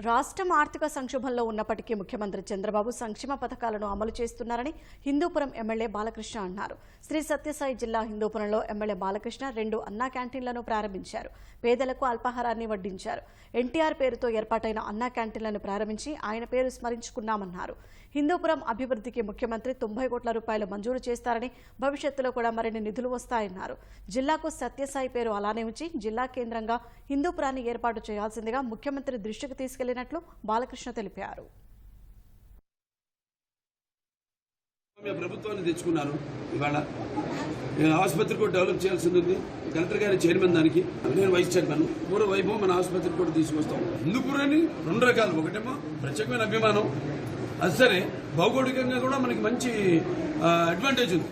రాష్ట్రం ఆర్థిక సంక్షోభంలో ఉన్నప్పటికీ ముఖ్యమంత్రి చంద్రబాబు సంక్షేమ పథకాలను అమలు చేస్తున్నారని హిందూపురం ఎమ్మెల్యే బాలకృష్ణ అన్నారు. శ్రీ సత్యసాయి జిల్లా హిందూపురంలో ఎమ్మెల్యే బాలకృష్ణ 2 అన్నా క్యాంటీన్లను ప్రారంభించారు. పేదలకు అల్పాహారాన్ని వడ్డించారు. ఎన్టీఆర్ పేరుతో ఏర్పాటైన అన్నా క్యాంటీన్లను ప్రారంభించి ఆయన పేరు స్మరించుకున్నామన్నారు. హిందూపురం అభివృద్ధికి ముఖ్యమంత్రి 90 కోట్ల రూపాయలు మంజూరు చేస్తారని, భవిష్యత్తులో కూడా మరిన్ని నిధులు వస్తాయన్నారు. జిల్లాకు సత్యసాయి పేరు అలానే ఉంచి జిల్లా కేంద్రంగా హిందూపురాన్ని ఏర్పాటు చేయాల్సిందిగా ముఖ్యమంత్రి దృష్టికి తీసుకెళ్లినట్లు బాలకృష్ణ తెలిపారు. ప్రభుత్వాన్ని తెచ్చుకున్నారు. ఇవాళ ఆసుపత్రి కూడా డెవలప్ చేయాల్సింది ఉంది. కలెక్టర్ గారి చైర్మన్ దానికి, నేను వైస్ చైర్మన్. పూర్వ వైభవం మన ఆసుపత్రి కూడా తీసుకొస్తాం. హిందూపురాన్ని 2 రకాలు, ఒకటేమో ప్రత్యేకమైన అభిమానం, అది సరే భౌగోళికంగా కూడా మనకి మంచి అడ్వాంటేజ్ ఉంది.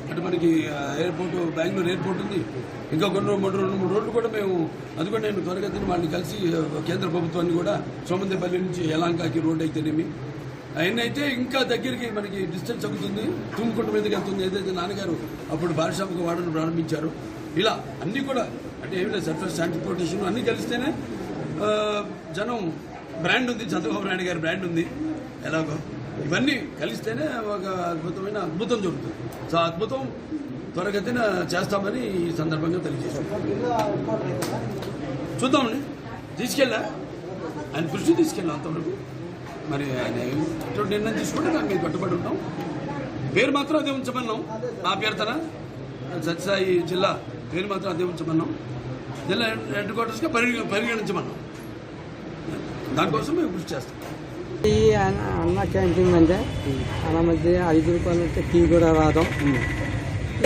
అంటే మనకి ఎయిర్పోర్ట్, బెంగళూరు ఎయిర్పోర్ట్ ఉంది. ఇంకా 2-3 రోడ్లు కూడా మేము, అది కూడా నేను త్వరగతిని వాళ్ళని కలిసి కేంద్ర ప్రభుత్వాన్ని కూడా సోమందేపల్లి నుంచి యలాంకాకి రోడ్ అయితేనేమి, అవన్నీ అయితే ఇంకా దగ్గరికి మనకి డిస్టెన్స్ అవుతుంది. తుమ్ముకుంట మీదకి వెళ్తుంది. ఏదైతే నాన్నగారు అప్పుడు పారిశ్రామిక వాడను ప్రారంభించారు. ఇలా అన్నీ కూడా అంటే ఏమి లేదు, సర్ఫేస్ ట్రాన్స్పోర్టేషన్ అన్నీ కలిస్తేనే జనం బ్రాండ్ ఉంది, చంద్రబాబు నాయుడు గారి బ్రాండ్ ఉంది. ఎలాగో ఇవన్నీ కలిస్తేనే ఒక అద్భుతం జరుగుతుంది. సో అద్భుతం త్వరగతిన చేస్తామని ఈ సందర్భంగా తెలియజేస్తాం. చూద్దామండి, తీసుకెళ్ళా ఆయన కృషి తీసుకెళ్ళాం అంతవరకు. మరి ఆయన ఎటువంటి నిర్ణయం తీసుకుంటే దాని మీద కట్టుబడి ఉంటాం. పేరు మాత్రం అదే ఉంచమన్నాం. నా అభ్యర్థన సత్యసాయి జిల్లా పేరు మాత్రం అదే ఉంచమన్నాం. జిల్లా హెడ్ క్వార్టర్స్గా పరిగణించమన్నాం. దానికోసం మేము కృషి చేస్తాం. ఈ అన్న క్యాంటీన్ అంటే అలా మధ్య 5 రూపాయలు ఉంటే టీ కూడా రావడం.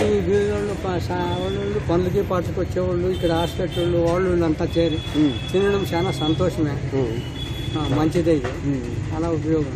ఈ వీళ్ళు పనులకి పాటకు వచ్చేవాళ్ళు, ఇక్కడ హాస్పిటల్ వాళ్ళు అంతా చేరి తినడం చాలా సంతోషమే, మంచిదే. ఇది చాలా ఉపయోగం.